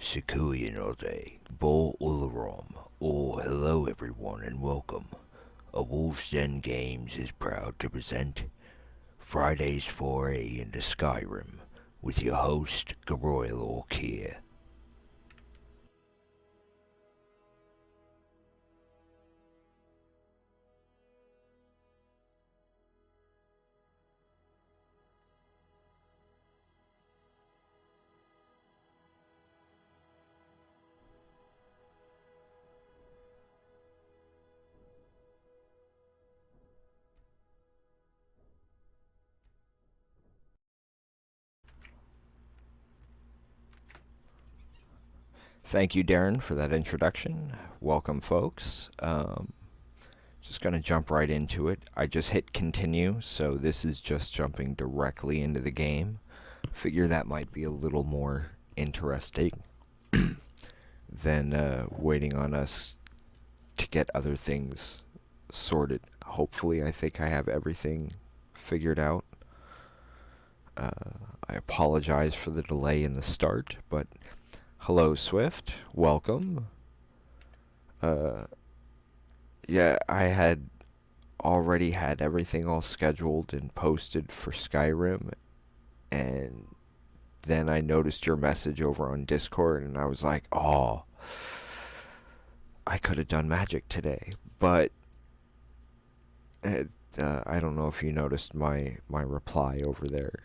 Sikuyanode, Bo Ularom, or hello everyone and welcome. A Wolf's Den Games is proud to present Friday's Foray into Skyrim with your host, Garoilork here. Thank you, Darren, for that introduction. Welcome, folks. Just going to jump right into it. I just hit continue, so this is just jumping directly into the game. Figure that might be a little more interesting than waiting on us to get other things sorted. Hopefully, I think I have everything figured out. I apologize for the delay in the start, but hello, Swift. Welcome. Yeah, I had already had everything all scheduled and posted for Skyrim, and then I noticed your message over on Discord, and I was like, oh, I could have done magic today, but I don't know if you noticed my reply over there.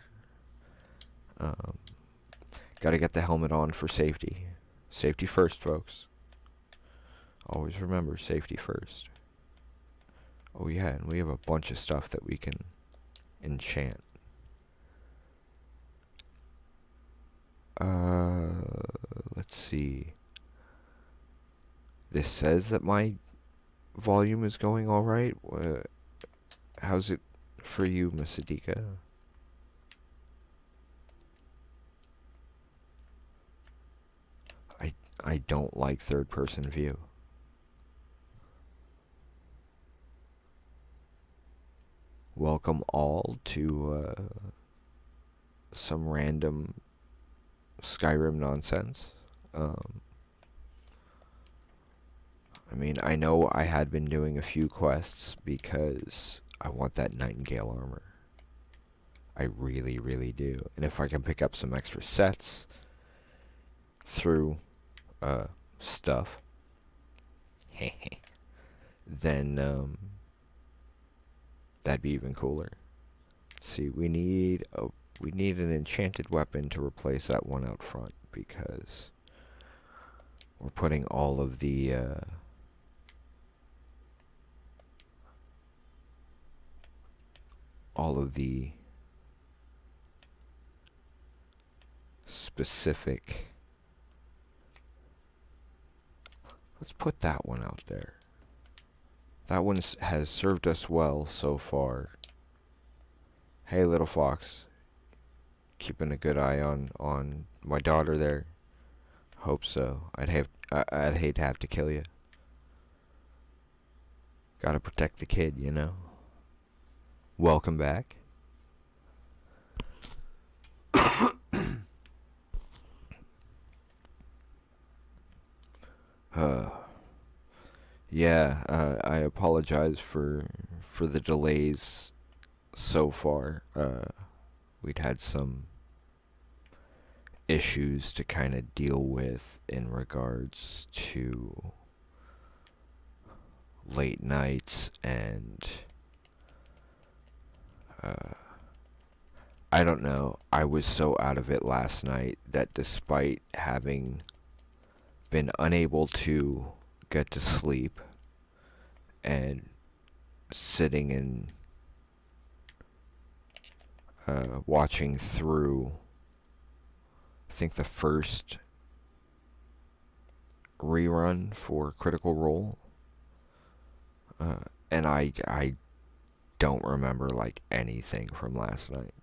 Gotta get the helmet on for safety. Safety first, folks. Always remember, safety first. Oh yeah, and we have a bunch of stuff that we can enchant. Let's see. This says that my volume is going alright. How's it for you, Miss Adika? I don't like third-person view. Welcome all to some random Skyrim nonsense. I mean, I know I had been doing a few quests because I want that Nightingale armor. I really, really do. And if I can pick up some extra sets through stuff, then that'd be even cooler. Let's see, we need an enchanted weapon to replace that one out front because we're putting all of the specific. Let's put that one out there. That one has served us well so far. Hey, little fox. Keeping a good eye on my daughter there. Hope so. I'd hate to have to kill you. Gotta protect the kid, you know. Welcome back. Yeah, I apologize for the delays so far. We'd had some issues to kind of deal with in regards to late nights and I don't know. I was so out of it last night that despite having been unable to get to sleep and sitting and watching through, I think, the first rerun for Critical Role, and I don't remember like anything from last night.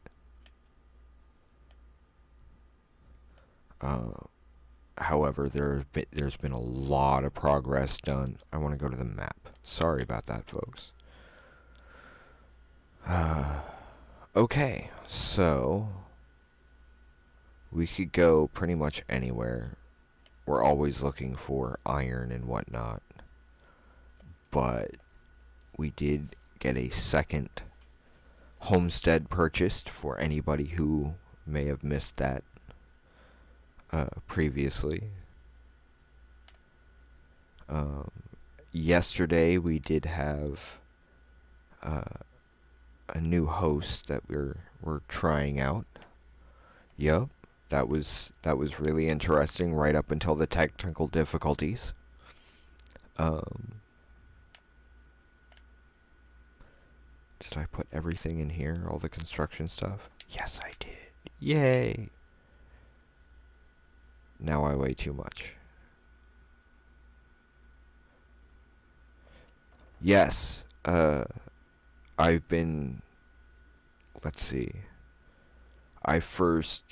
However, there's been a lot of progress done. I want to go to the map. Sorry about that, folks. Okay, so we could go pretty much anywhere. we're always looking for iron and whatnot. But we did get a second homestead purchased for anybody who may have missed that previously. Yesterday we did have a new host that we're trying out. Yup, that was really interesting right up until the technical difficulties. Did I put everything in here? All the construction stuff? Yes, I did. Yay! Now I weigh too much. Yes, I've been... Let's see. I first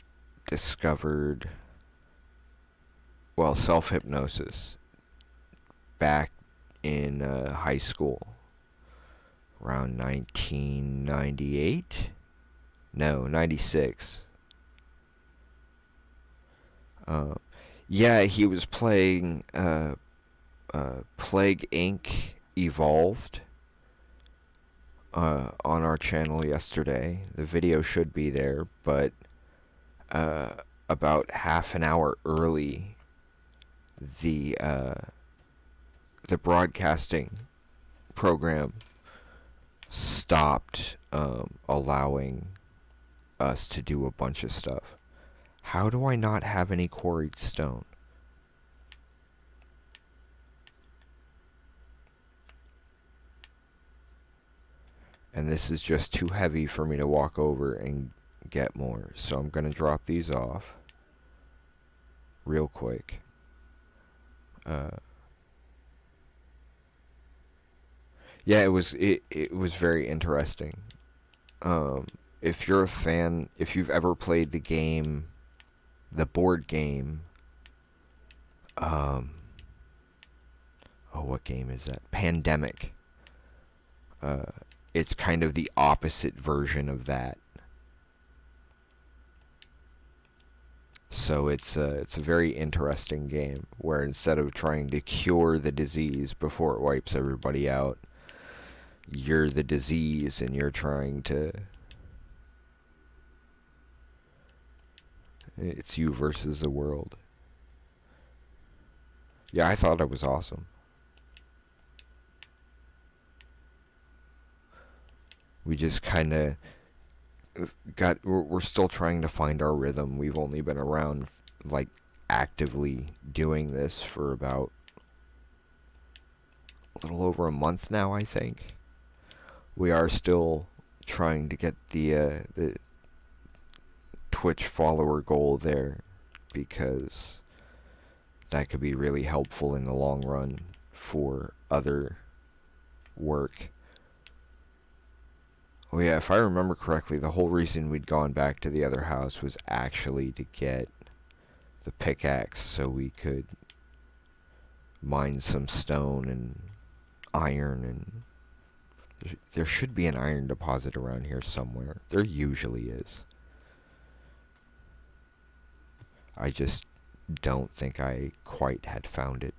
discovered, well, self-hypnosis back in high school. Around 1998? No, 96. Yeah, he was playing Plague Inc. Evolved on our channel yesterday. The video should be there, but about half an hour early, the broadcasting program stopped allowing us to do a bunch of stuff. How do I not have any quarried stone? And this is just too heavy for me to walk over and get more. So I'm going to drop these off real quick. Yeah, it was very interesting. If you're a fan, if you've ever played the game, the board game, oh, what game is that? Pandemic. It's kind of the opposite version of that. So it's a very interesting game where instead of trying to cure the disease before it wipes everybody out, you're the disease and you're trying to... It's you versus the world. Yeah, I thought it was awesome. We just kind of we're still trying to find our rhythm. We've only been around, like, actively doing this for about a little over a month now, I think. We are still trying to get the Twitch follower goal there, because that could be really helpful in the long run for other work. Oh yeah, if I remember correctly, the whole reason we'd gone back to the other house was actually to get the pickaxe so we could mine some stone and iron, and there should be an iron deposit around here somewhere. There usually is. I just don't think I quite had found it.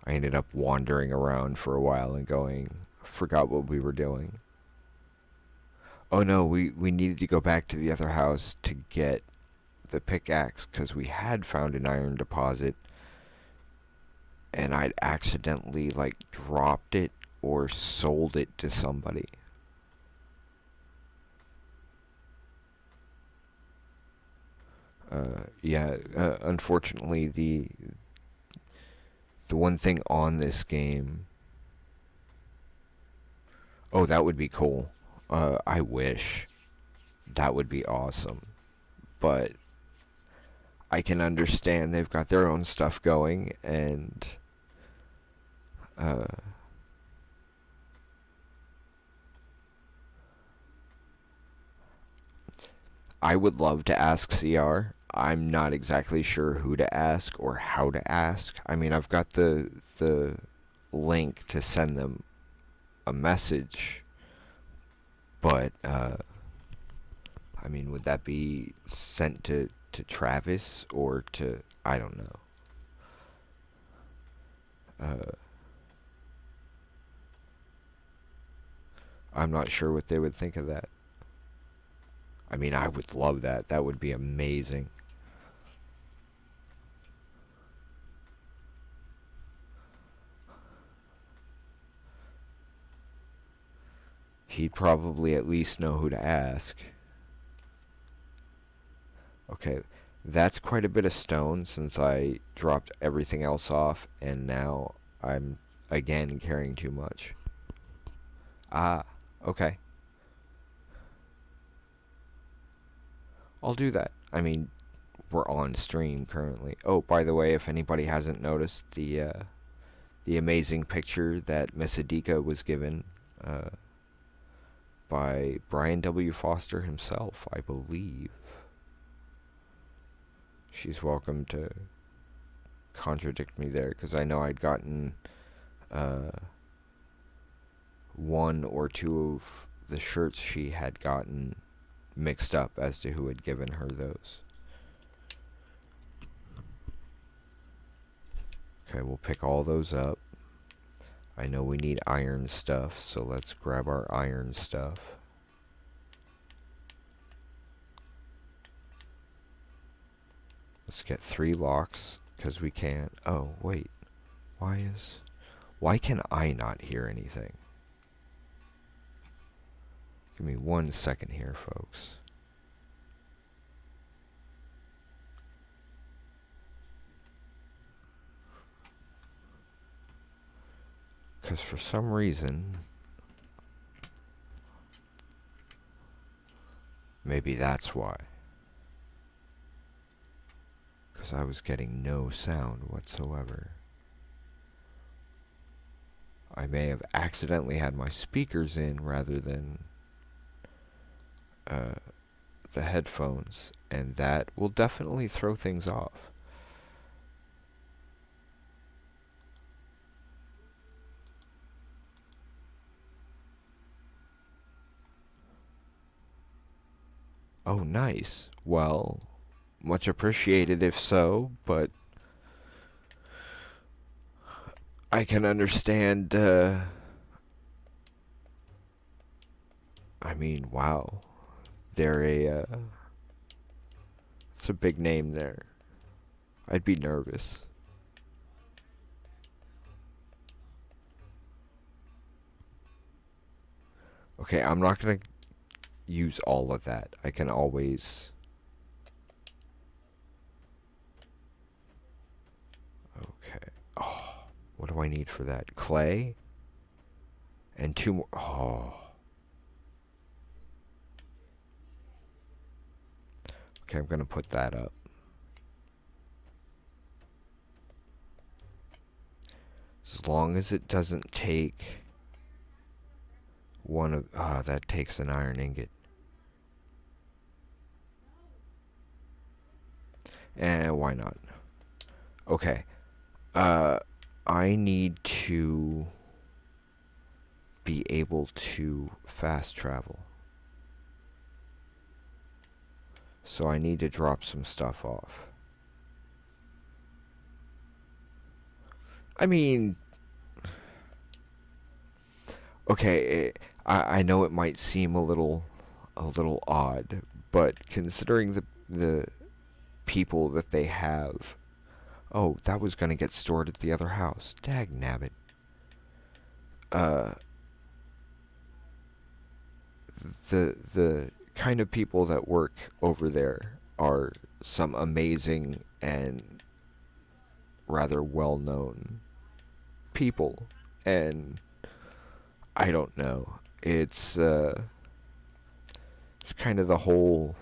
I ended up wandering around for a while and forgot what we were doing. Oh no, we needed to go back to the other house to get the pickaxe because we had found an iron deposit and I'd accidentally, like, dropped it or sold it to somebody. Yeah, unfortunately, the one thing on this game... Oh, that would be cool. I wish. That would be awesome. But I can understand they've got their own stuff going, and I would love to ask CR. I'm not exactly sure who to ask or how to ask. I mean, I've got the link to send them a message, but I mean, would that be sent to to Travis or to, I don't know. I'm not sure what they would think of that. I mean, I would love that. That would be amazing. He'd probably at least know who to ask. Okay, that's quite a bit of stone since I dropped everything else off, and now I'm again carrying too much. Ah, okay. I'll do that. I mean, we're on stream currently. Oh, by the way, if anybody hasn't noticed, the amazing picture that Miss Adika was given by Brian W. Foster himself, I believe. She's welcome to contradict me there, because I know I'd gotten one or two of the shirts she had gotten mixed up as to who had given her those. Okay, we'll pick all those up. I know we need iron stuff, so let's grab our iron stuff. Let's get 3 locks, because we can't. Oh, wait. Why can I not hear anything? Give me 1 second here, folks. Because for some reason, maybe that's why. Because I was getting no sound whatsoever. I may have accidentally had my speakers in rather than the headphones, and that will definitely throw things off. Oh, nice. Well, much appreciated if so, but I can understand, I mean, wow. They're it's a big name there. I'd be nervous. Okay, I'm not gonna use all of that. I can always... Okay. Oh, what do I need for that? Clay? And 2 more... Oh. Okay, I'm gonna put that up. As long as it doesn't take one of... Ah, that takes an iron ingot. And why not? Okay. I need to be able to fast travel. So I need to drop some stuff off. I mean... Okay, I know it might seem a little odd, but considering the people that they have... Oh, that was going to get stored at the other house. Dag nabbit. The kind of people that work over there are some amazing and rather well-known people, and I don't know. It's kind of the whole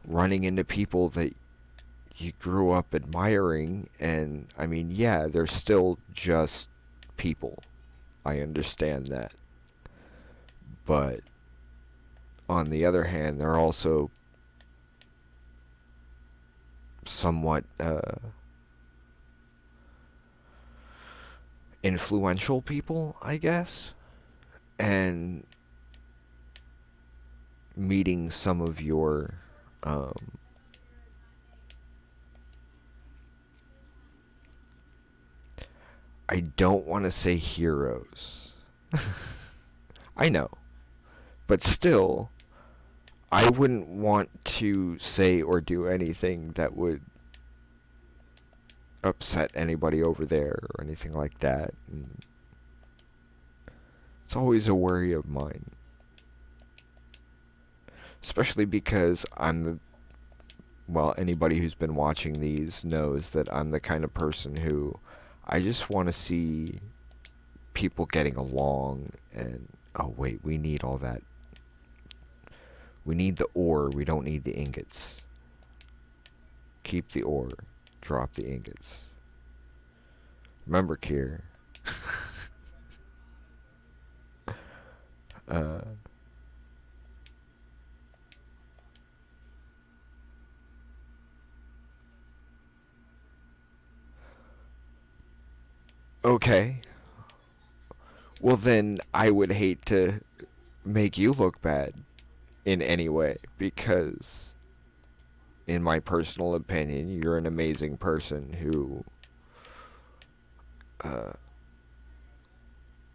running into people that you grew up admiring, and I mean, yeah, they're still just people. I understand that. But on the other hand, they're also somewhat influential people, I guess. And meeting some of your I don't want to say heroes. I know. But still, I wouldn't want to say or do anything that would upset anybody over there or anything like that. And it's always a worry of mine. Especially because well, anybody who's been watching these knows that I'm the kind of person who I just want to see people getting along and, oh wait, we need all that. We need the ore, we don't need the ingots. Keep the ore, drop the ingots. Remember, Kier. Okay. Well then, I would hate to make you look bad in any way, because in my personal opinion, you're an amazing person who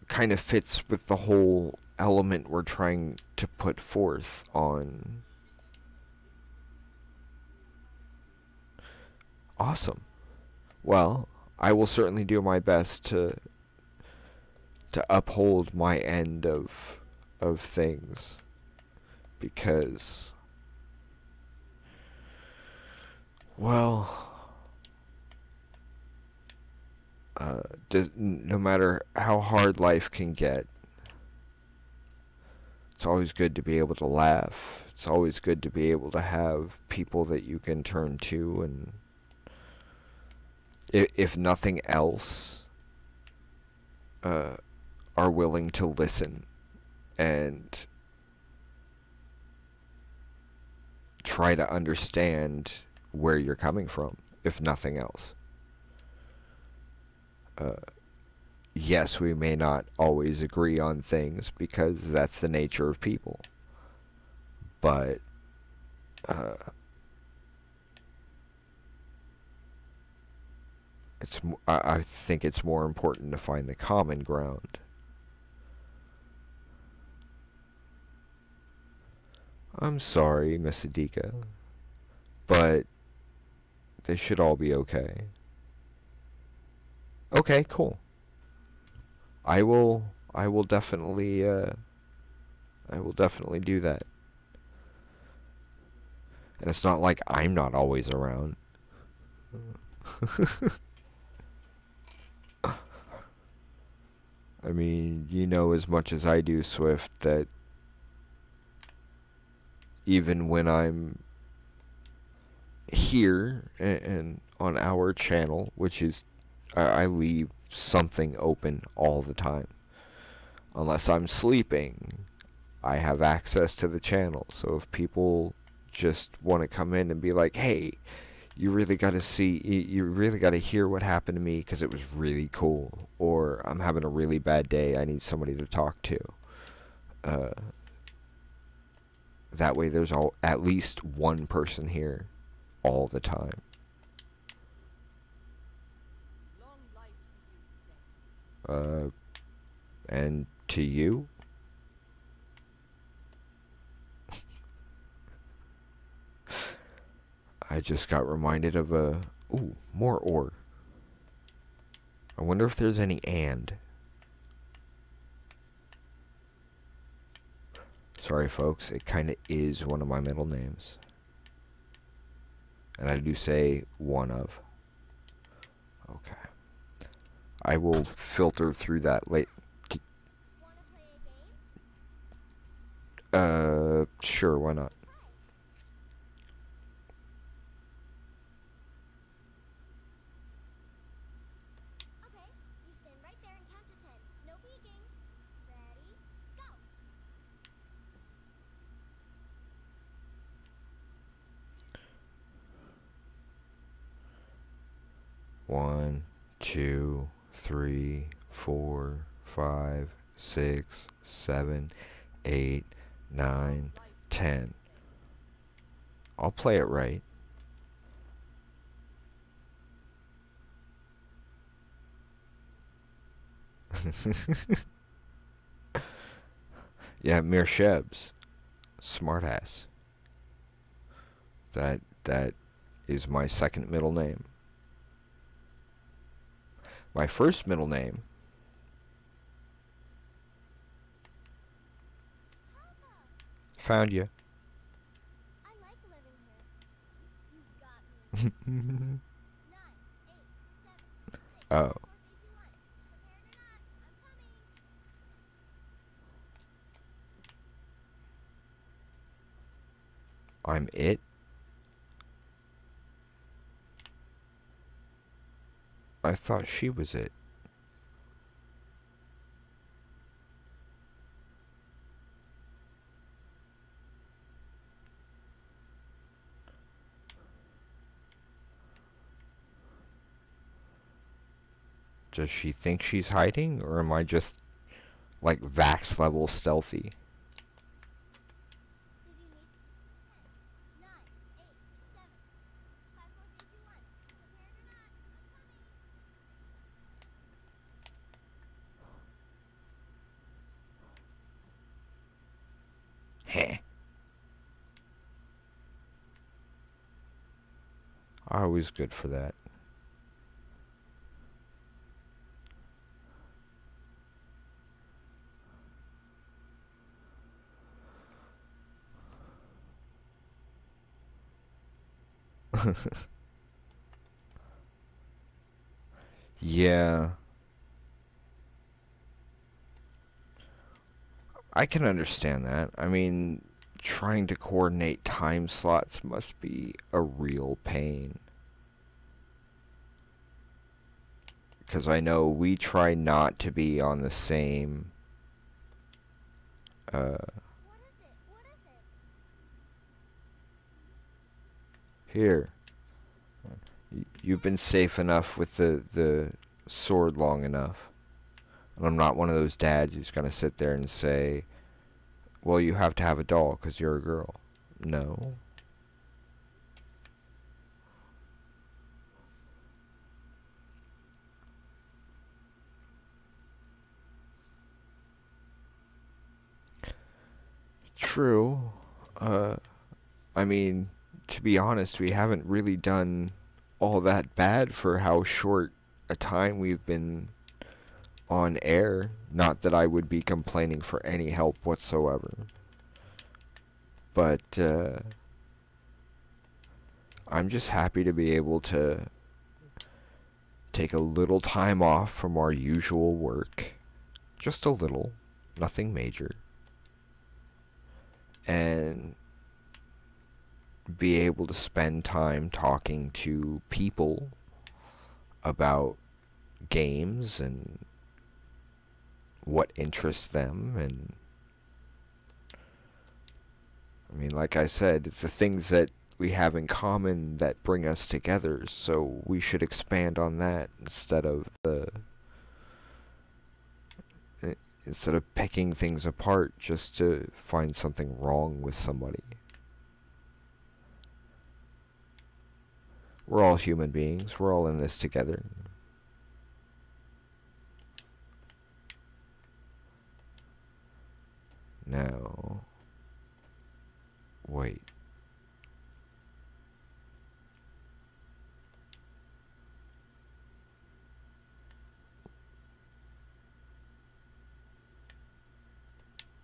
kind of fits with the whole element we're trying to put forth on. Awesome. Well, I will certainly do my best to uphold my end of things, because, well, no matter how hard life can get, it's always good to be able to laugh. It's always good to be able to have people that you can turn to, and if nothing else, are willing to listen and try to understand where you're coming from, if nothing else. Yes, we may not always agree on things, because that's the nature of people. But I think it's more important to find the common ground. I'm sorry, Miss Adika, but they should all be okay. Okay, cool. I will definitely do that. And it's not like I'm not always around. I mean, you know as much as I do, Swift, that even when I'm here and on our channel, which is, I leave something open all the time. Unless I'm sleeping, I have access to the channel. So if people just want to come in and be like, hey, you really got to hear what happened to me because it was really cool, or I'm having a really bad day, I need somebody to talk to. That way there's at least one person here all the time. And to you? I just got reminded of ooh, more ore. I wonder if there's any and. Sorry, folks, it kind of is one of my middle names. And I do say one of. Okay. I will filter through that late. Sure, why not? Okay, you stand right there and count to 10. No peeking. Ready, go! 1, 2, 3, 4, 5, 6, 7, 8, 9, 10. I'll play it right. Yeah, Mirshebs. Smartass. That is my second middle name. My first middle name. Found you. I like living here. You got me. 9, 8, 7, 6, 5, 4, 3, 2, 1. Oh, Prepared or not, I'm coming. I'm it. I thought she was it. Does she think she's hiding, or am I just like Vax level stealthy? Did you need 10, 9, 8, 7, 5, 4, 3, 2, 1. Prepared or not, I'm coming. Heh. I was good for that. Yeah, I can understand that. I mean, trying to coordinate time slots must be a real pain. Because I know we try not to be on the same. What is it? What is it? Here. You've been safe enough with the sword long enough. And I'm not one of those dads who's going to sit there and say, well, you have to have a doll because you're a girl. No. True. Uh, I mean, to be honest, we haven't really done all that bad for how short a time we've been on air. Not that I would be complaining for any help whatsoever. But I'm just happy to be able to take a little time off from our usual work. Just a little. Nothing major. And be able to spend time talking to people about games and what interests them. And I mean, like I said, it's the things that we have in common that bring us together, so we should expand on that instead of picking things apart just to find something wrong with somebody. We're all human beings. We're all in this together. Now, wait.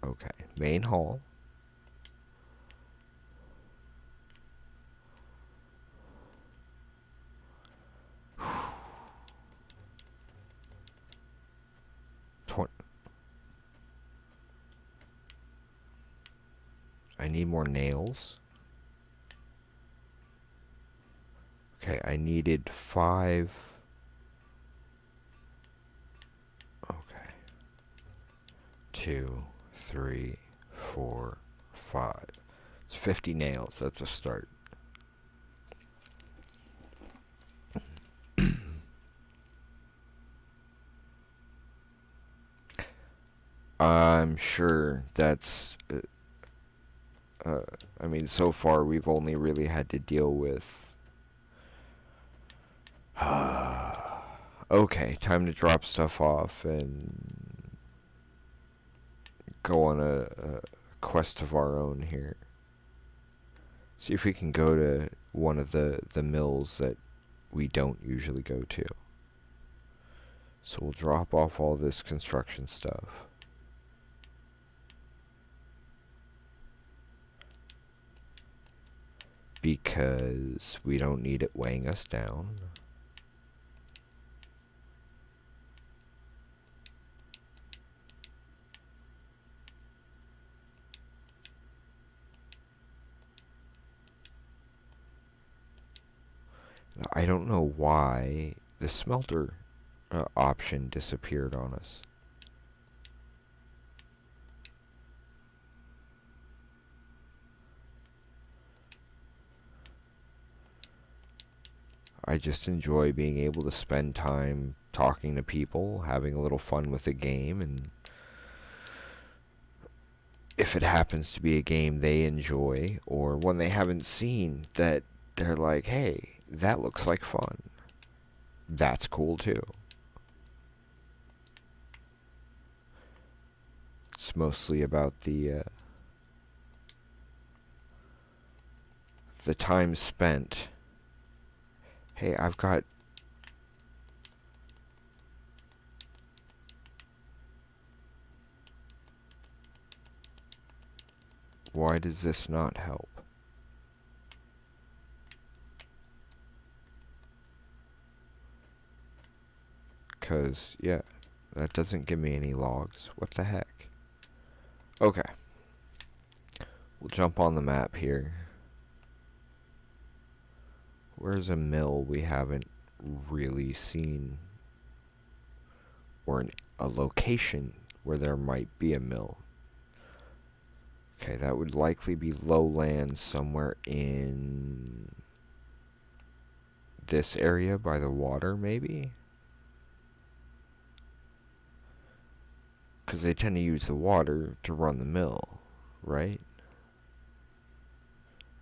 Okay, main hall. I need more nails. Okay, I needed 5. Okay. 2, 3, 4, 5. It's 50 nails. That's a start. I'm sure that's I mean, so far we've only really had to deal with Okay, time to drop stuff off and go on a quest of our own here. See if we can go to one of the mills that we don't usually go to. So we'll drop off all this construction stuff. Because we don't need it weighing us down. I don't know why the smelter option disappeared on us. I just enjoy being able to spend time talking to people, having a little fun with the game, and if it happens to be a game they enjoy, or one they haven't seen that they're like, hey, that looks like fun. That's cool too. It's mostly about the time spent. Hey, I've got... Why does this not help? Because, yeah, that doesn't give me any logs. What the heck? Okay. We'll jump on the map here. Where's a mill we haven't really seen? Or a location where there might be a mill. Okay, that would likely be lowlands somewhere in this area by the water, maybe? Because they tend to use the water to run the mill, right?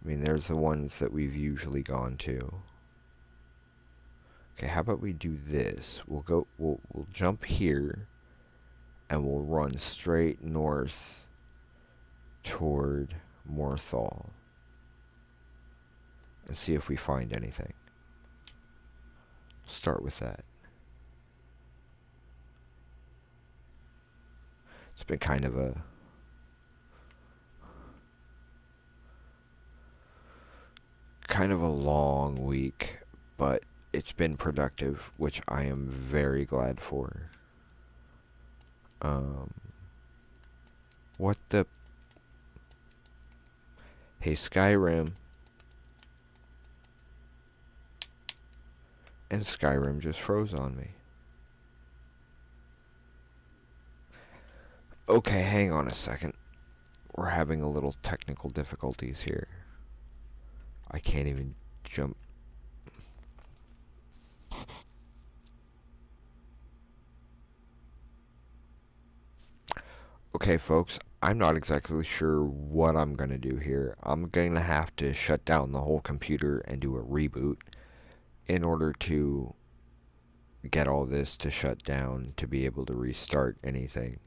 I mean, there's the ones that we've usually gone to. Okay, how about we do this? We'll jump here, and we'll run straight north toward Morthal and see if we find anything. Start with that. It's been kind of a long week, but it's been productive, which I am very glad for. What the... Hey, Skyrim. And Skyrim just froze on me. Okay, hang on a second. We're having a little technical difficulties here. I can't even jump. Okay, folks, I'm not exactly sure what I'm going to do here. I'm going to have to shut down the whole computer and do a reboot in order to get all this to shut down to be able to restart anything.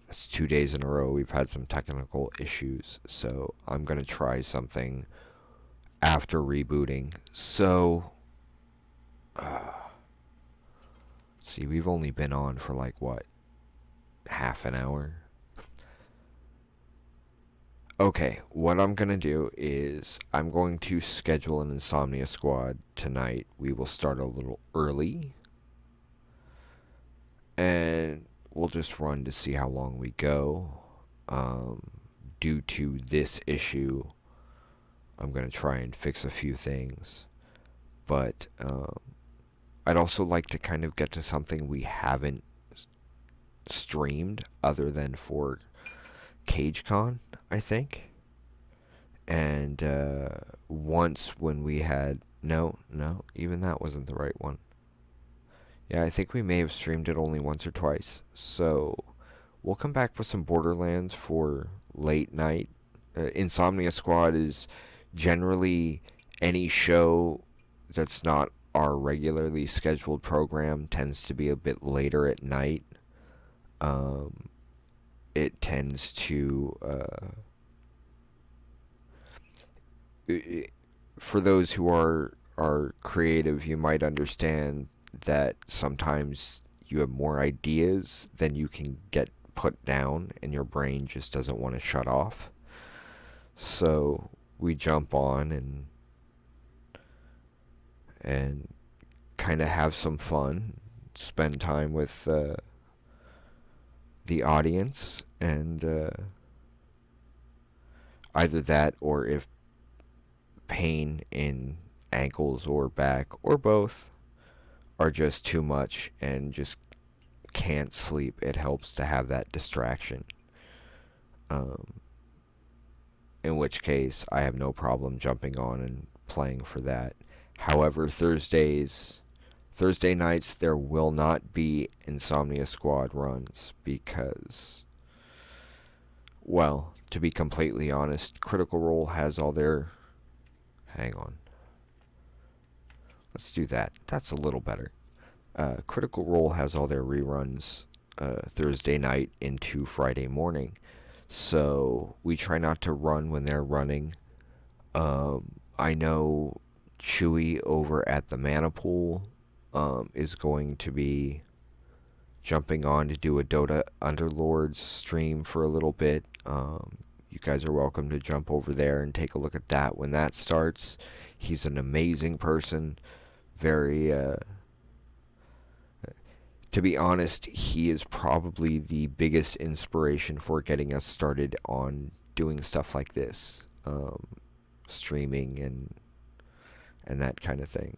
It's 2 days in a row we've had some technical issues, so I'm going to try something after rebooting. So, see, we've only been on for like, what, half an hour? Okay, what I'm going to do is I'm going to schedule an Insomnia Squad tonight. We will start a little early, and we'll just run to see how long we go. Due to this issue, I'm going to try and fix a few things, but I'd also like to kind of get to something we haven't streamed other than for CageCon, I think. And once when we had... No, even that wasn't the right one. Yeah, I think we may have streamed it only once or twice. So we'll come back with some Borderlands for late night. Insomnia Squad is generally any show that's not our regularly scheduled program tends to be a bit later at night. Um, it tends to for those who are creative, you might understand that sometimes you have more ideas than you can get put down, and your brain just doesn't want to shut off. So we jump on and kind of have some fun, spend time with the audience, and either that or if pain in ankles or back or both are just too much and just can't sleep, it helps to have that distraction. Um, in which case, I have no problem jumping on and playing for that. However, Thursday nights, there will not be Insomnia Squad runs because, well, to be completely honest, Critical Role has all their... Hang on. Let's do that. That's a little better. Critical Role has all their reruns Thursday night into Friday morning. So we try not to run when they're running. I know Chewy over at the Mana Pool is going to be jumping on to do a Dota Underlords stream for a little bit. You guys are welcome to jump over there and take a look at that when that starts. He's an amazing person. Very, to be honest, he is probably the biggest inspiration for getting us started on doing stuff like this. Streaming and that kind of thing.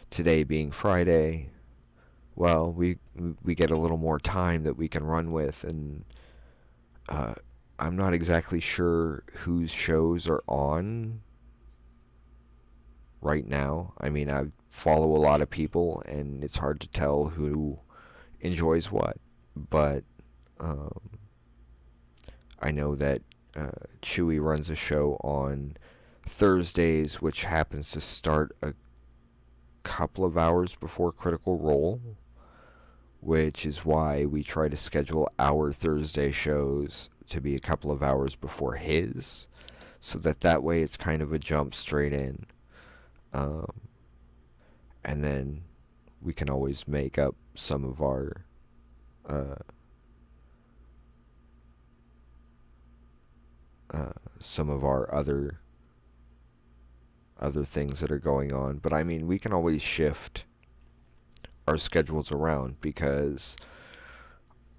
Today being Friday, well, we get a little more time that we can run with, and I'm not exactly sure whose shows are on right now. I mean, I follow a lot of people, and it's hard to tell who enjoys what, but I know that Chewy runs a show on Thursdays, which happens to start a couple of hours before Critical Role, which is why we try to schedule our Thursday shows to be a couple of hours before his, so that way it's kind of a jump straight in. And then we can always make up some of our other things that are going on. But I mean, we can always shift our schedules around because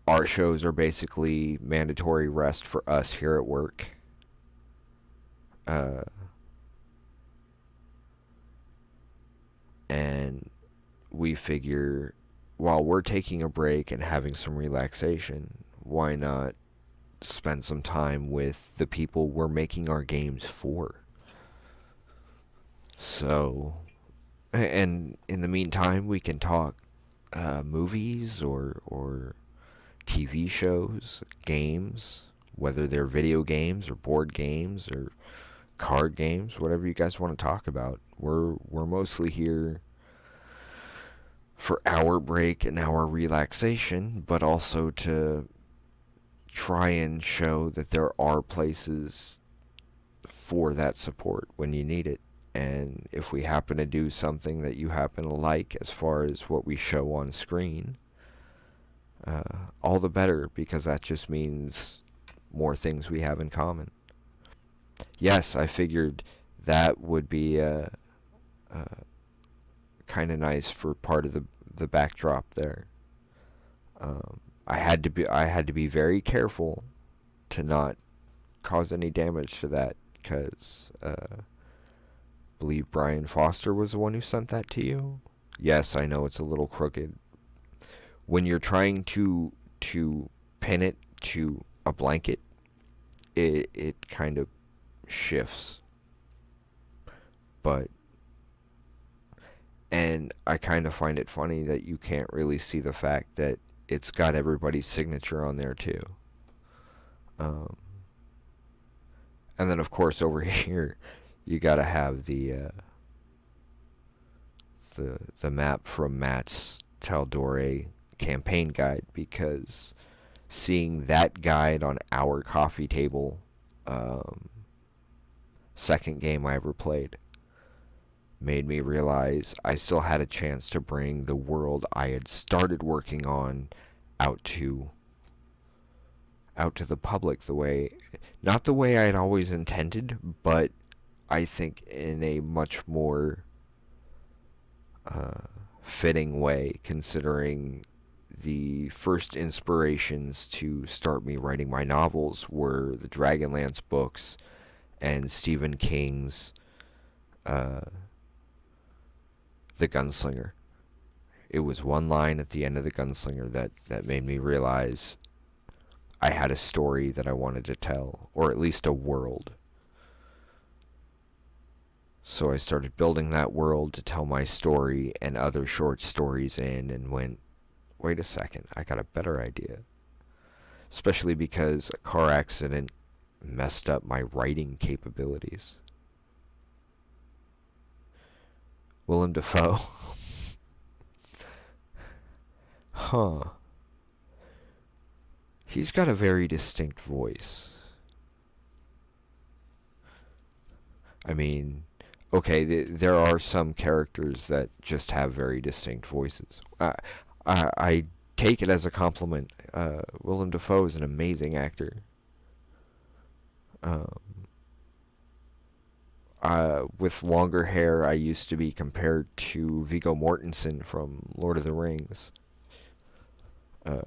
our shows are basically mandatory rest for us here at work. And we figure while we're taking a break and having some relaxation, why not spend some time with the people we're making our games for? So, and in the meantime, we can talk movies or TV shows, games, whether they're video games or board games or card games, whatever you guys want to talk about. We're mostly here for our break and our relaxation, but also to try and show that there are places for that support when you need it. And if we happen to do something that you happen to like as far as what we show on screen, all the better, because that just means more things we have in common. Yes, I figured that would be kind of nice for part of the backdrop there. I had to be very careful to not cause any damage to that, because I believe Brian Foster was the one who sent that to you. Yes, I know it's a little crooked. When you're trying to pin it to a blanket, it kind of shifts. And I kind of find it funny that you can't really see the fact that it's got everybody's signature on there too. And then of course over here, you gotta have the map from Matt's Taldore campaign guide, because seeing that guide on our coffee table, um, second game I ever played, made me realize I still had a chance to bring the world I had started working on out to the public, the way, not the way I had always intended, but I think in a much more fitting way, considering the first inspirations to start me writing my novels were the Dragonlance books and Stephen King's uh, The Gunslinger. It was one line at the end of The Gunslinger that made me realize I had a story that I wanted to tell, or at least a world. So I started building that world to tell my story and other short stories in, and went, wait a second, I got a better idea. Especially because a car accident messed up my writing capabilities. Willem Dafoe. Huh. He's got a very distinct voice. I mean, okay, there are some characters that just have very distinct voices. I take it as a compliment. Willem Dafoe is an amazing actor. Um, with longer hair, I used to be compared to Viggo Mortensen from Lord of the Rings. Uh,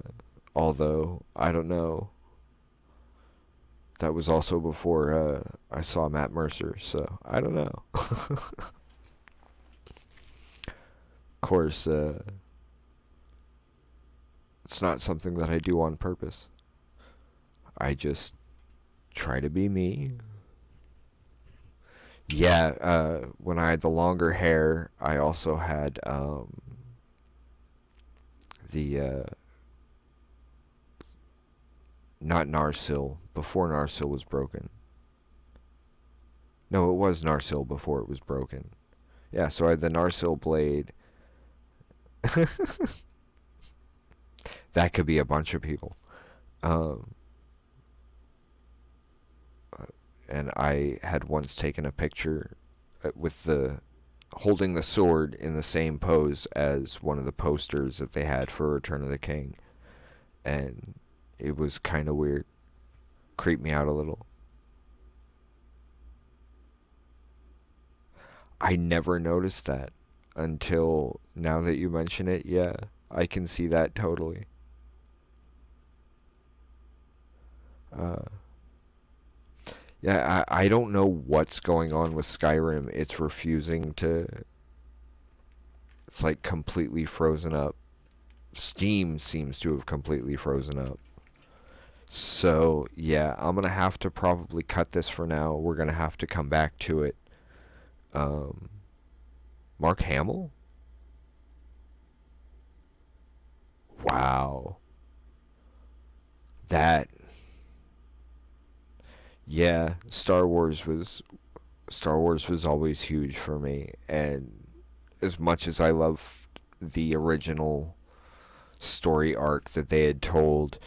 Although, I don't know. That was also before I saw Matt Mercer, so I don't know. Of course, it's not something that I do on purpose. I just try to be me. Yeah, when I had the longer hair, I also had the not Narsil, before Narsil was broken. No, it was Narsil before it was broken. Yeah, so I had the Narsil blade. That could be a bunch of people. Um, and I had once taken a picture with the holding the sword in the same pose as one of the posters that they had for Return of the King. And it was kind of weird. Creeped me out a little. I never noticed that until now that you mention it. Yeah, I can see that totally. Uh, yeah, I don't know what's going on with Skyrim. It's refusing to. It's like completely frozen up. Steam seems to have completely frozen up. So, yeah, I'm going to have to probably cut this for now. We're going to have to come back to it. Um, Mark Hamill? Wow. That. Yeah, Star Wars was always huge for me, and as much as I love the original story arc that they had told,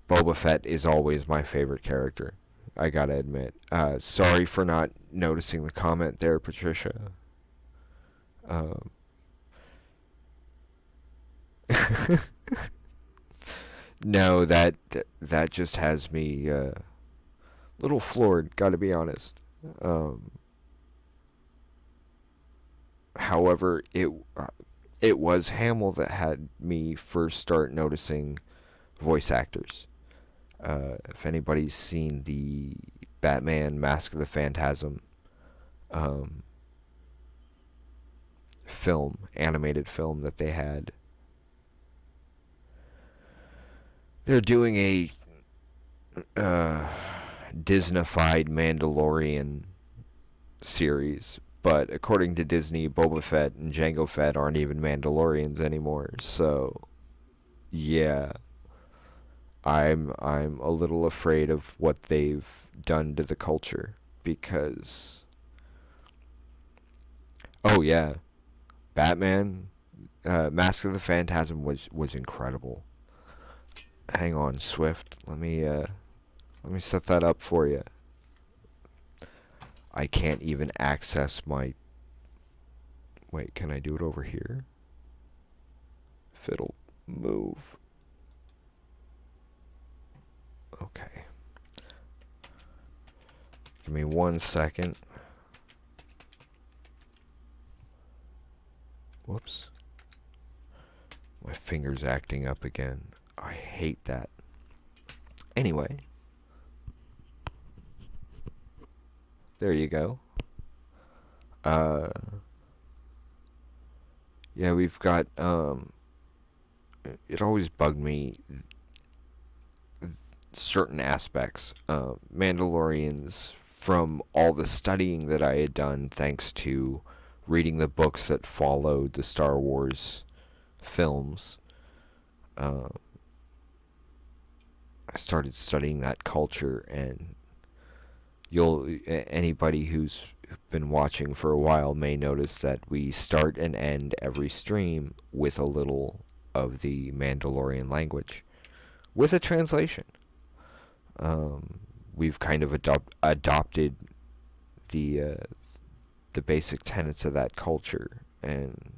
Boba Fett is always my favorite character. I gotta admit. Sorry for not noticing the comment there, Patricia. Um, no, that just has me little floored. Gotta be honest. Um, However, it was Hamill that had me first start noticing voice actors. If anybody's seen the Batman Mask of the Phantasm um, animated film that they had, they're doing a Disneyfied Mandalorian series, but according to Disney, Boba Fett and Jango Fett aren't even Mandalorians anymore. So, yeah, I'm a little afraid of what they've done to the culture because oh yeah, Batman Mask of the Phantasm was incredible. Hang on, Swift. Let me set that up for you. I can't even access my. Wait, can I do it over here? If it'll move. Okay. Give me 1 second. Whoops. My finger's acting up again. I hate that. Anyway. There you go. Yeah, we've got, it always bugged me, certain aspects. Mandalorians, from all the studying that I had done, thanks to reading the books that followed the Star Wars films, I started studying that culture, and anybody who's been watching for a while may notice that we start and end every stream with a little of the Mandalorian language, with a translation. We've kind of adopted the basic tenets of that culture, and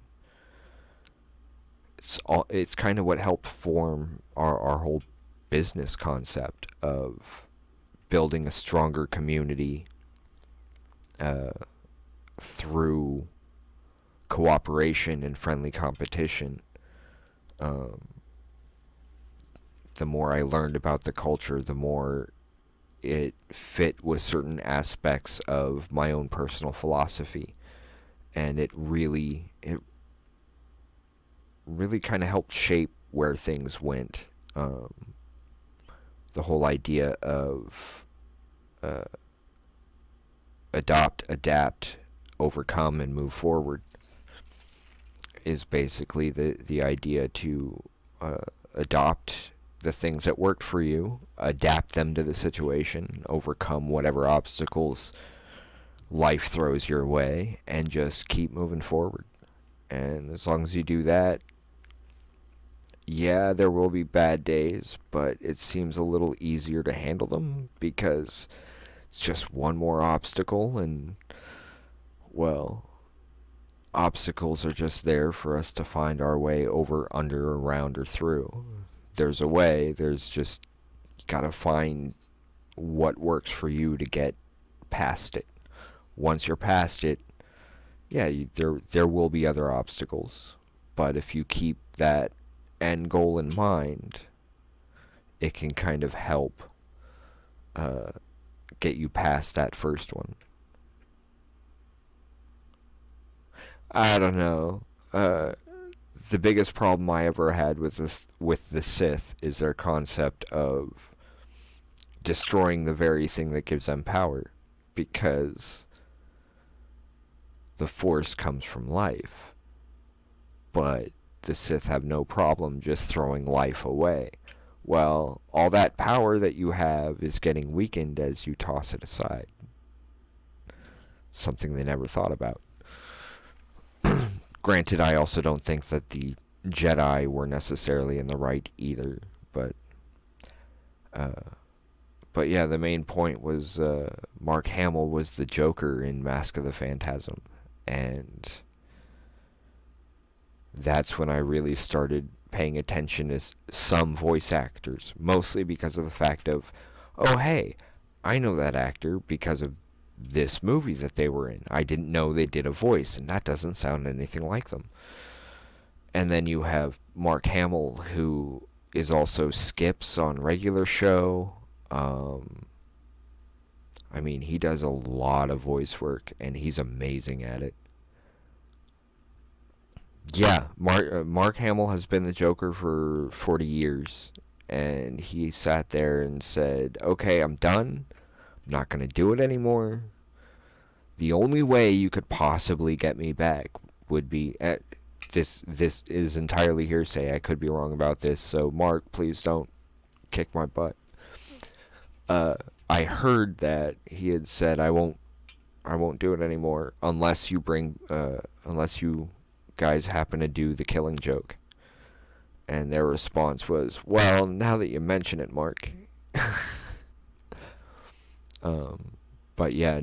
it's kind of what helped form our whole business concept of building a stronger community through cooperation and friendly competition. The more I learned about the culture, the more it fit with certain aspects of my own personal philosophy, and it really kind of helped shape where things went. The whole idea of adopt, adapt, overcome, and move forward is basically the idea to adopt the things that worked for you, adapt them to the situation, overcome whatever obstacles life throws your way, and just keep moving forward. And as long as you do that, yeah, there will be bad days, but it seems a little easier to handle them because it's just one more obstacle, and, well, obstacles are just there for us to find our way over, under, around, or through. There's a way, there's just, you gotta find what works for you to get past it. Once you're past it, yeah, there will be other obstacles, but if you keep that end goal in mind, it can kind of help get you past that first one. I don't know. The biggest problem I ever had with the Sith is their concept of destroying the very thing that gives them power, because the Force comes from life, but the Sith have no problem just throwing life away. Well, all that power that you have is getting weakened as you toss it aside. Something they never thought about. Granted, I also don't think that the Jedi were necessarily in the right either, but yeah, the main point was Mark Hamill was the Joker in Mask of the Phantasm, and that's when I really started paying attention to some voice actors, mostly because of the fact of, oh hey, I know that actor because of this movie that they were in. I didn't know they did a voice, and that doesn't sound anything like them. And then you have Mark Hamill, who is also Skips on regular show. I mean, he does a lot of voice work, and he's amazing at it. Yeah, Mark Hamill has been the Joker for 40 years, and he sat there and said, okay, I'm done. I'm not going to do it anymore. The only way you could possibly get me back would be this is entirely hearsay. I could be wrong about this, so Mark, please don't kick my butt. I heard that he had said I won't do it anymore unless you guys happen to do the Killing Joke. And their response was, "Well, now that you mention it, Mark." But yeah,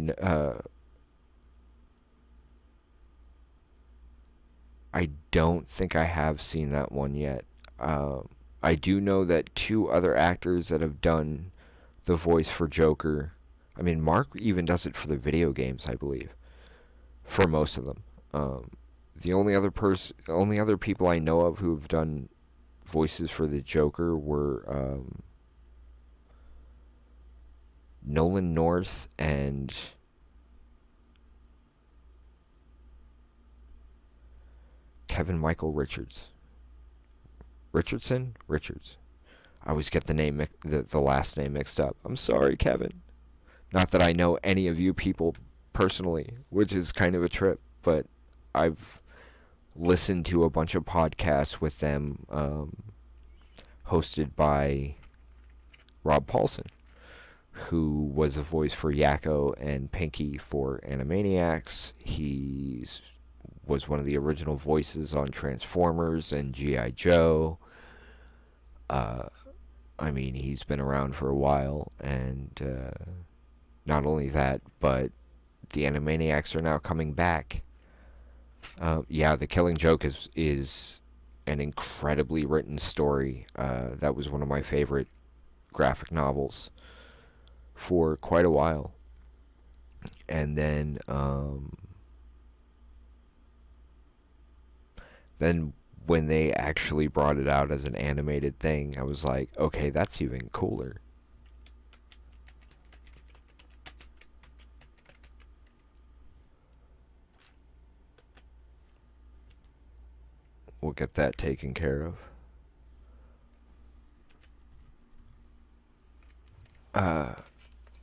I don't think I have seen that one yet. I do know that two other actors that have done the voice for Joker. I mean, Mark even does it for the video games, I believe, for most of them. The only other people I know of who have done voices for the Joker were Nolan North and Kevin Michael Richards. Richards. I always get the last name mixed up. I'm sorry, Kevin. Not that I know any of you people personally, which is kind of a trip, but I've listened to a bunch of podcasts with them, hosted by Rob Paulson, who was a voice for Yakko and Pinky for Animaniacs. He was one of the original voices on Transformers and G.I. Joe. I mean, he's been around for a while, and not only that, but the Animaniacs are now coming back. Yeah, The Killing Joke is an incredibly written story. That was one of my favorite graphic novels for quite a while. And then when they actually brought it out as an animated thing, I was like, okay, that's even cooler. We'll get that taken care of.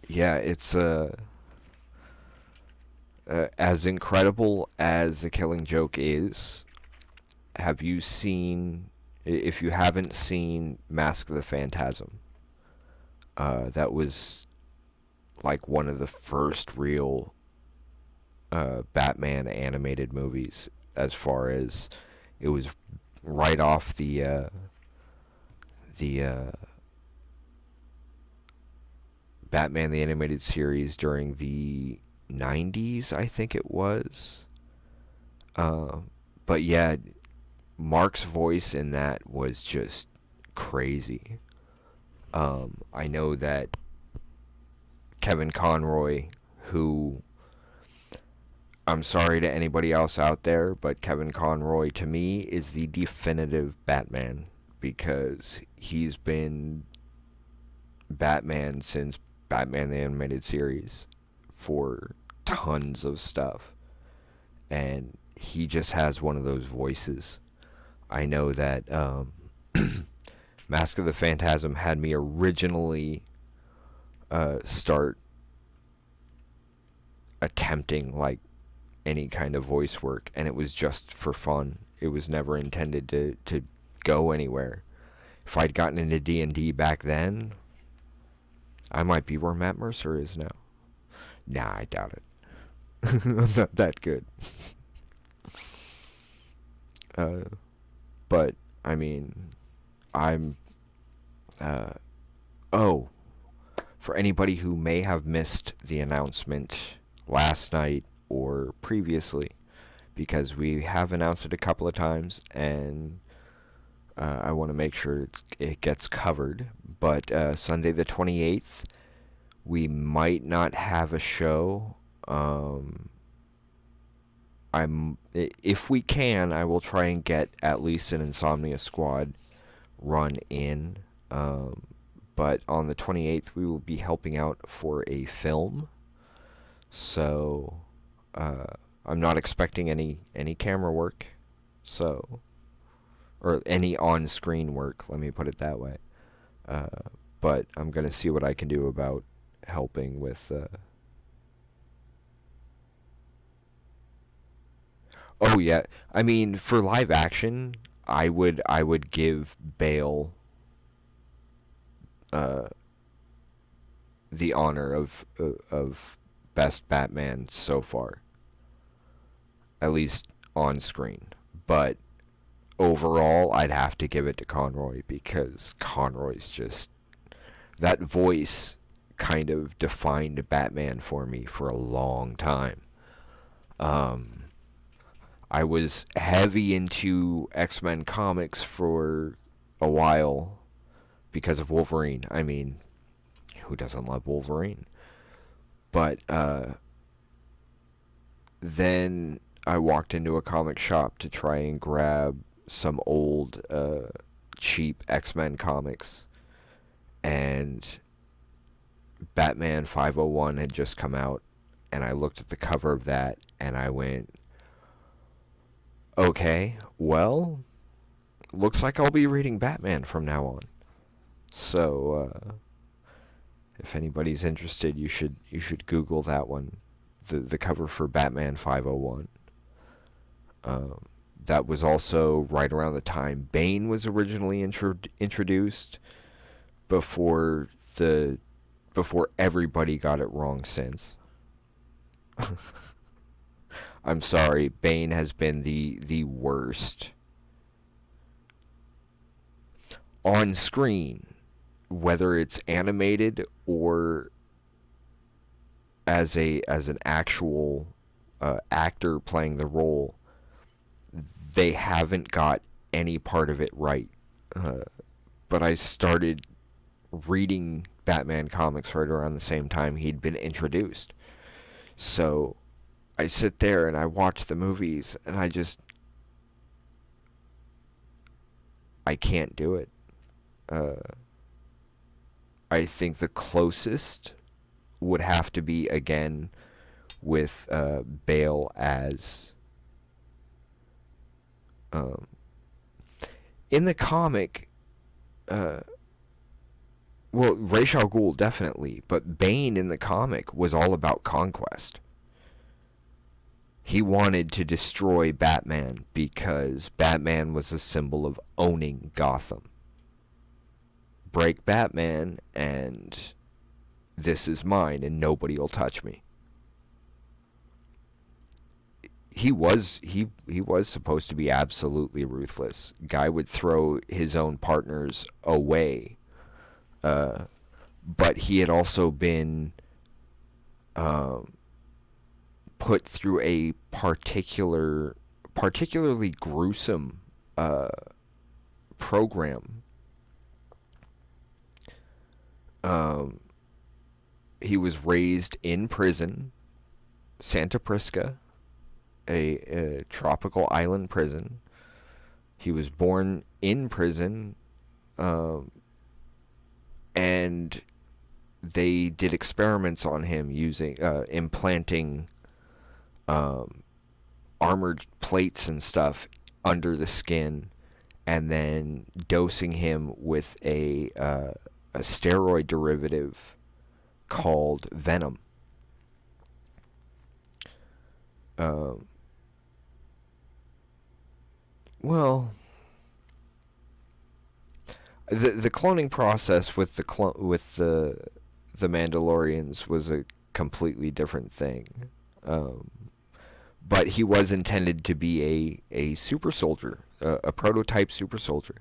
Yeah, it's as incredible as The Killing Joke is. Have you seen? If you haven't seen Mask of the Phantasm, that was like one of the first real Batman animated movies. As far as it was, right off the Batman the Animated Series during the 90s, I think it was. But yeah, Mark's voice in that was just crazy. I know that Kevin Conroy, who, I'm sorry to anybody else out there, but Kevin Conroy to me is the definitive Batman, because he's been Batman since Batman the Animated Series for tons of stuff, and he just has one of those voices. I know that Mask of the Phantasm had me originally start attempting like any kind of voice work, and it was just for fun. It was never intended to go anywhere. If I'd gotten into D&D back then, I might be where Matt Mercer is now. Nah, I doubt it. I'm not that good. But, I mean, I'm... oh, for anybody who may have missed the announcement last night or previously, because we have announced it a couple of times, and I want to make sure it gets covered. But Sunday the 28th, we might not have a show. If we can, I will try and get at least an Insomnia Squad run in. But on the 28th, we will be helping out for a film. So I'm not expecting any camera work. So, or any on-screen work, let me put it that way. But I'm going to see what I can do about helping with... Oh, yeah. I mean, for live action, I would give Bale uh, the honor of best Batman so far, at least on screen. But overall, I'd have to give it to Conroy because Conroy's just that voice kind of defined Batman for me for a long time. Um, I was heavy into X-Men comics for a while because of Wolverine. I mean, who doesn't love Wolverine? But then I walked into a comic shop to try and grab some old, cheap X-Men comics, and Batman 501 had just come out, and I looked at the cover of that, and I went, okay, well, looks like I'll be reading Batman from now on. So, if anybody's interested, you should Google that one, the cover for Batman 501. That was also right around the time Bane was originally introduced, before everybody got it wrong since. I'm sorry, Bane has been the worst on screen, whether it's animated or as an actual actor playing the role. They haven't got any part of it right. But I started reading Batman comics right around the same time he'd been introduced. So I sit there and I watch the movies, and I can't do it. I think the closest would have to be, again, with Bale as... in the comic, well, Ra's al Ghul definitely, but Bane in the comic was all about conquest. He wanted to destroy Batman because Batman was a symbol of owning Gotham. Break Batman, and this is mine, and nobody will touch me. He was supposed to be absolutely ruthless. Guy would throw his own partners away. But he had also been put through a particularly gruesome program. He was raised in prison, Santa Prisca, a tropical island prison. He was born in prison, and they did experiments on him using implanting armored plates and stuff under the skin, and then dosing him with a steroid derivative called venom. Well, the cloning process with the Mandalorians was a completely different thing. But he was intended to be a super soldier, a prototype super soldier.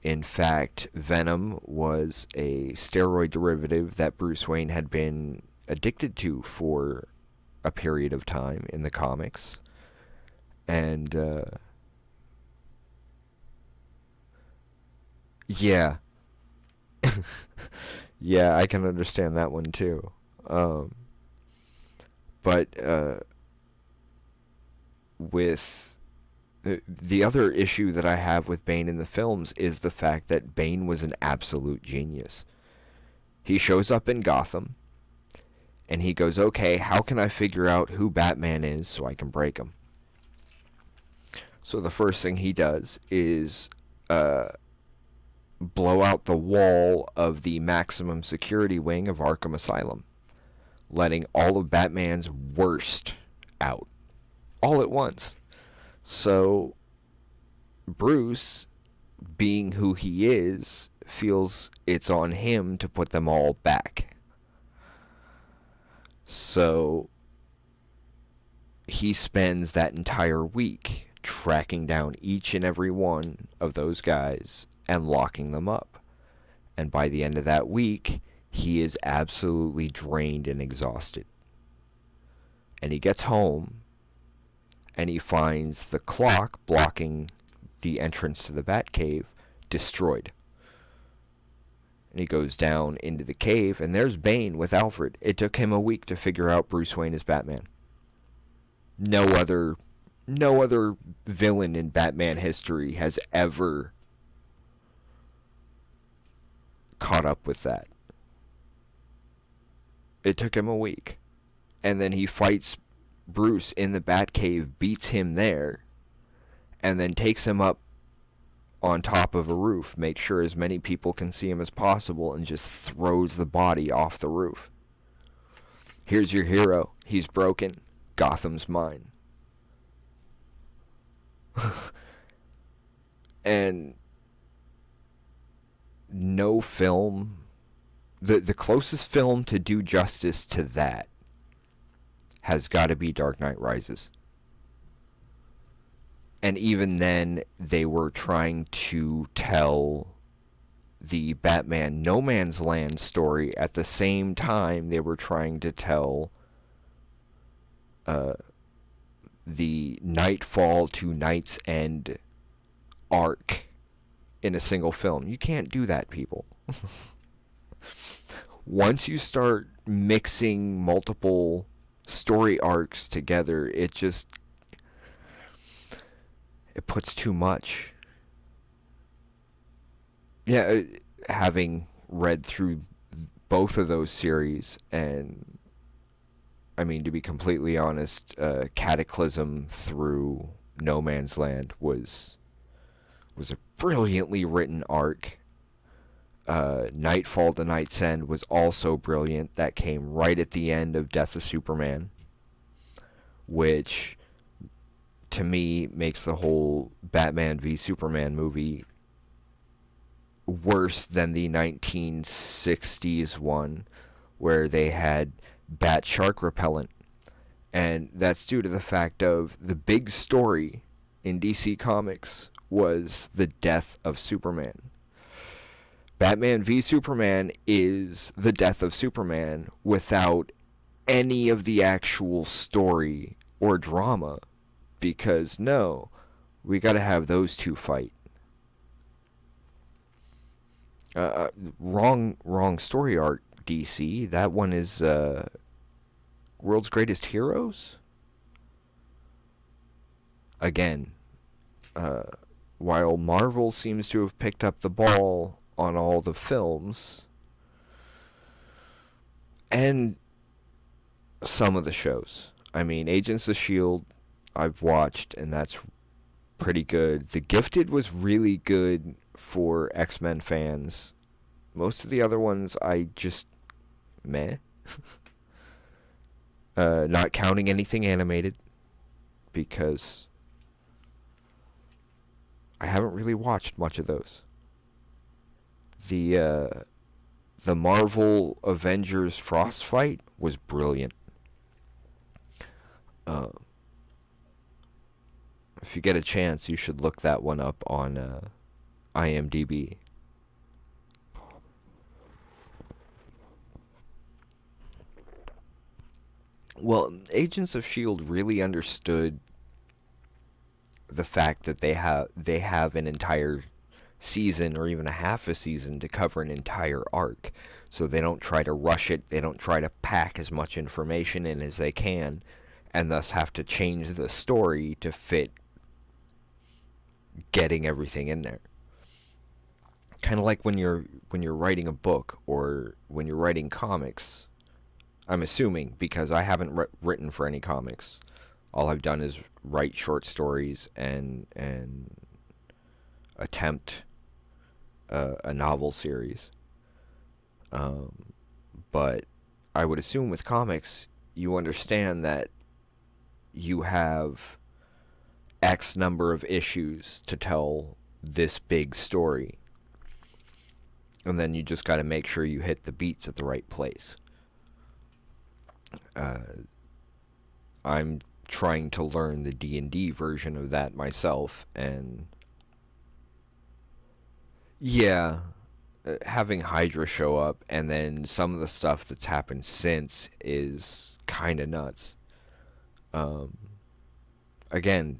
In fact, Venom was a steroid derivative that Bruce Wayne had been addicted to for a period of time in the comics. And, yeah. Yeah, I can understand that one too. But, with the other issue that I have with Bane in the films is the fact that Bane was an absolute genius. He shows up in Gotham, and he goes, okay, how can I figure out who Batman is so I can break him? So the first thing he does is blow out the wall of the maximum security wing of Arkham Asylum, letting all of Batman's worst out, all at once. So Bruce, being who he is, feels it's on him to put them all back. So he spends that entire week tracking down each and every one of those guys and locking them up. And by the end of that week, he is absolutely drained and exhausted. And he gets home, and he finds the clock blocking the entrance to the Batcave destroyed. And he goes down into the cave, and there's Bane with Alfred. It took him a week to figure out Bruce Wayne is Batman. No other villain in Batman history has ever caught up with that. It took him a week. And then he fights Bruce in the Batcave, beats him there, and then takes him up on top of a roof, makes sure as many people can see him as possible, and just throws the body off the roof. Here's your hero. He's broken. Gotham's mine. And no film, the closest film to do justice to that has got to be Dark Knight Rises. And even then, they were trying to tell the Batman No Man's Land story at the same time they were trying to tell the Nightfall to Night's End arc in a single film. You can't do that, people. Once you start mixing multiple story arcs together, it puts too much. Yeah, having read through both of those series, and I mean, to be completely honest, Cataclysm through No Man's Land was a brilliantly written arc. Nightfall to Night's End was also brilliant. That came right at the end of Death of Superman, which to me makes the whole Batman v Superman movie worse than the 1960s one where they had bat shark repellent. And that's due to the fact of the big story in DC Comics was the death of Superman. Batman v Superman is the death of Superman without any of the actual story or drama. Because, no, we gotta have those two fight. Wrong story arc, DC. That one is World's Greatest Heroes? Again, while Marvel seems to have picked up the ball on all the films and some of the shows. I mean, Agents of S.H.I.E.L.D. I've watched, and that's pretty good. The Gifted was really good for X-Men fans. Most of the other ones I just meh. Not counting anything animated, because I haven't really watched much of those. The Marvel Avengers Frostfight was brilliant. If you get a chance, you should look that one up on IMDb. Well, Agents of S.H.I.E.L.D. really understood the fact that they have an entire season or even a half a season to cover an entire arc. So they don't try to rush it, they don't try to pack as much information in as they can, and thus have to change the story to fit getting everything in there. Kind of like when you're writing a book or when you're writing comics. I'm assuming, because I haven't written for any comics. All I've done is write short stories and attempt a novel series. But I would assume with comics, you understand that you have X number of issues to tell this big story. and then you just got to make sure you hit the beats at the right place. I'm trying to learn the D&D version of that myself, and yeah, having Hydra show up and then some of the stuff that's happened since is kind of nuts. Um, again,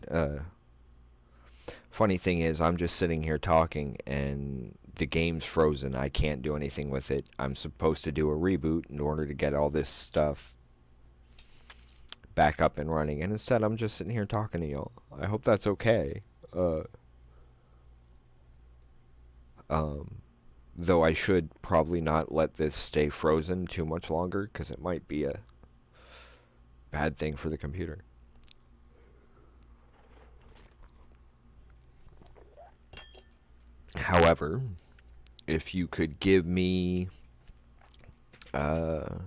funny thing is, I'm just sitting here talking and the game's frozen. I can't do anything with it. I'm supposed to do a reboot in order to get all this stuff back up and running, and instead I'm just sitting here talking to y'all. I hope that's okay. Uh, um, though I should probably not let this stay frozen too much longer, because it might be a bad thing for the computer. However, if you could give me uh,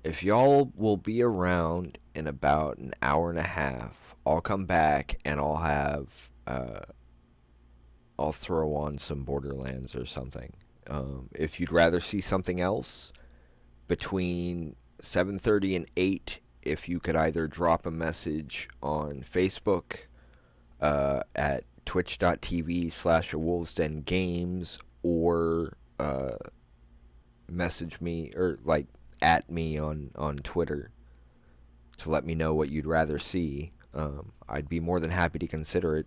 if y'all will be around in about an hour and a half, I'll come back and I'll throw on some Borderlands or something. If you'd rather see something else, between 7:30 and 8, if you could either drop a message on Facebook at twitch.tv/awolvesdengames, or message me, or like at me on Twitter to let me know what you'd rather see. I'd be more than happy to consider it.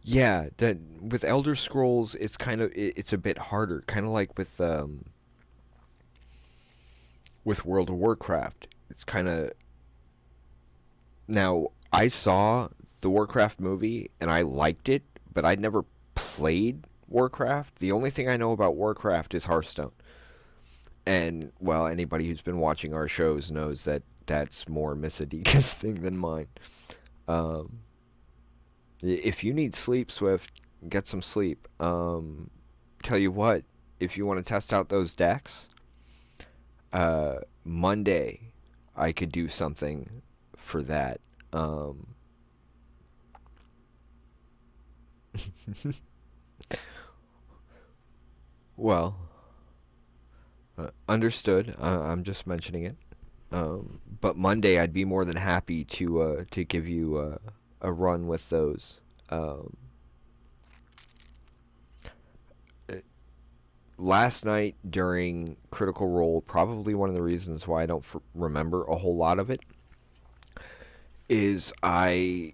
Yeah, that with Elder Scrolls, it's it's a bit harder, kind of like with World of Warcraft. It's kind of now I saw the Warcraft movie and I liked it, but I'd never played Warcraft. The only thing I know about Warcraft is Hearthstone. And well, anybody who's been watching our shows knows that that's more Misadika's thing than mine. Um, if you need sleep, Swift, get some sleep. Tell you what, if you want to test out those decks, Monday I could do something for that. Well, understood. I'm just mentioning it. But Monday, I'd be more than happy to give you a run with those. Um, uh, Last night during Critical Role, probably one of the reasons why I don't remember a whole lot of it is I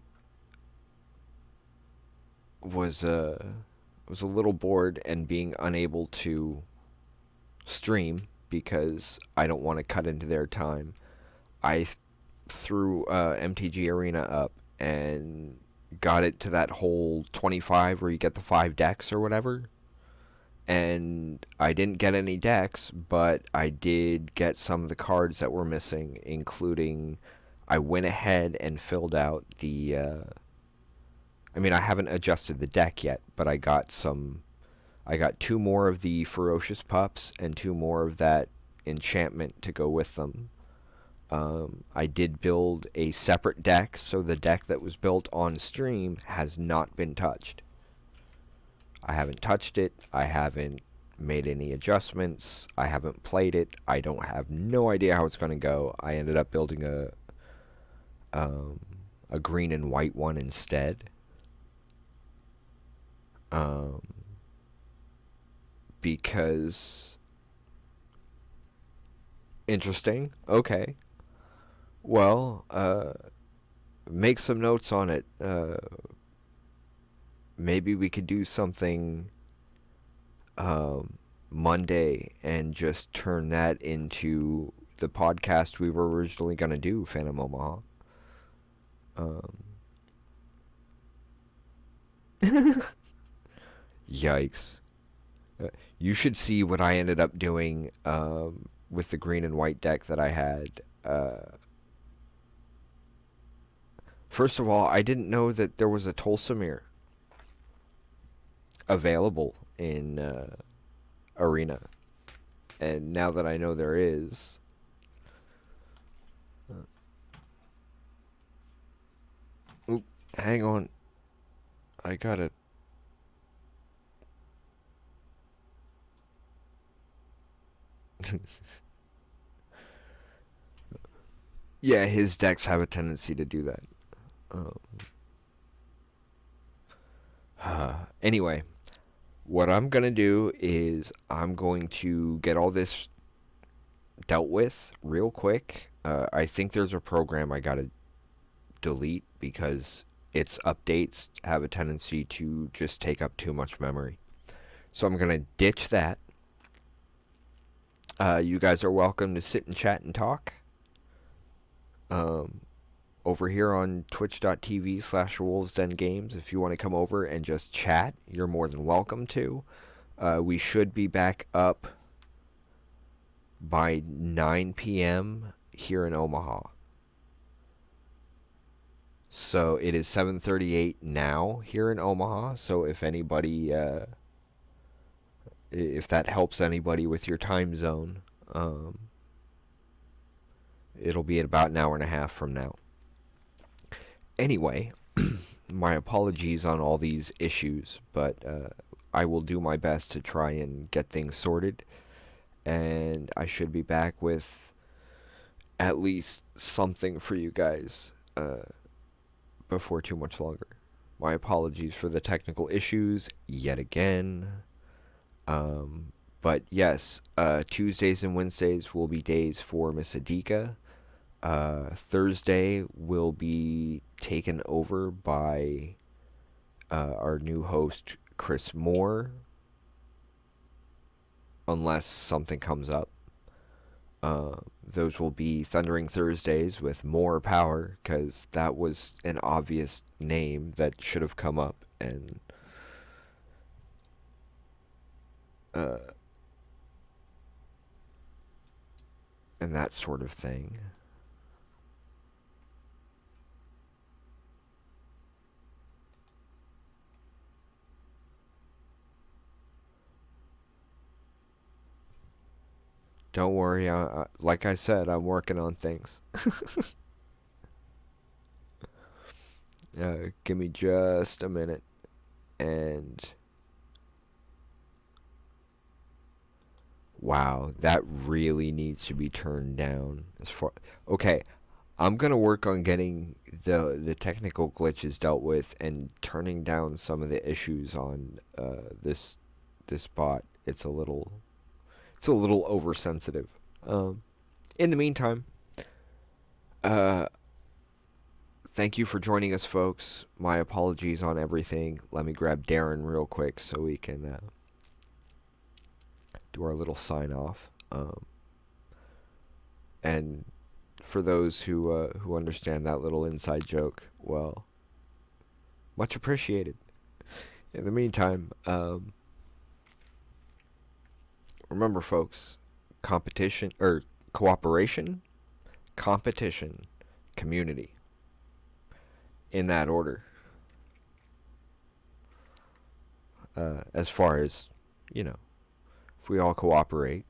was was a little bored and being unable to stream because I don't want to cut into their time. I threw MTG Arena up and got it to that whole 25 where you get the 5 decks or whatever. And I didn't get any decks, but I did get some of the cards that were missing, including I went ahead and filled out the I mean, I haven't adjusted the deck yet, but I got 2 more of the Ferocious Pups and 2 more of that enchantment to go with them. I did build a separate deck, so the deck that was built on stream has not been touched. I haven't touched it. I haven't made any adjustments. I haven't played it. I don't have no idea how it's going to go. I ended up building a green and white one instead. Because interesting. Okay. Well, make some notes on it. Maybe we could do something Monday and just turn that into the podcast we were originally going to do, Phantom Omaha. Yikes. You should see what I ended up doing with the green and white deck that I had. First of all, I didn't know that there was a Tolsimir available in Arena. And now that I know there is... Hang on. I gotta. Yeah, his decks have a tendency to do that. Um, anyway, what I'm gonna do is I'm going to get all this dealt with real quick. I think there's a program I gotta delete because its updates have a tendency to just take up too much memory. So I'm gonna ditch that. You guys are welcome to sit and chat and talk. Um, Over here on twitch.tv/wolvesdengames. If you want to come over and just chat, you're more than welcome to. We should be back up by 9 p.m. here in Omaha. So it is 7:38 now here in Omaha. So if anybody, if that helps anybody with your time zone, it'll be at about an hour and a half from now. Anyway, my apologies on all these issues, but I will do my best to try and get things sorted. And I should be back with at least something for you guys before too much longer. My apologies for the technical issues yet again. But yes, Tuesdays and Wednesdays will be days for Miss Adika. Thursday will be taken over by our new host, Chris Moore, unless something comes up. Those will be Thundering Thursdays with more power, because that was an obvious name that should have come up, and that sort of thing. Don't worry, like I said, I'm working on things. Give me just a minute, and wow, that really needs to be turned down. Okay, I'm gonna work on getting the technical glitches dealt with and turning down some of the issues on this bot. It's a little oversensitive. In the meantime, thank you for joining us, folks. My apologies on everything. Let me grab Darren real quick so we can do our little sign off. And for those who understand that little inside joke, well, much appreciated. In the meantime, remember, folks, competition or cooperation, competition, community. In that order. As far as, you know, if we all cooperate,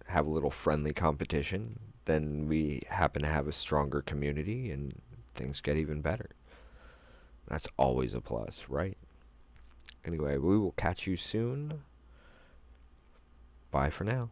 have a little friendly competition, then we happen to have a stronger community and things get even better. That's always a plus, right? Anyway, we will catch you soon. Bye for now.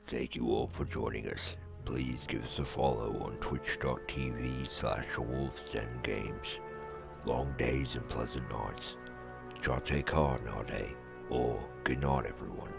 Thank you all for joining us. Please give us a follow on twitch.tv/wolvesdengames. Long days and pleasant nights. Try take hard nowadays, or good night everyone.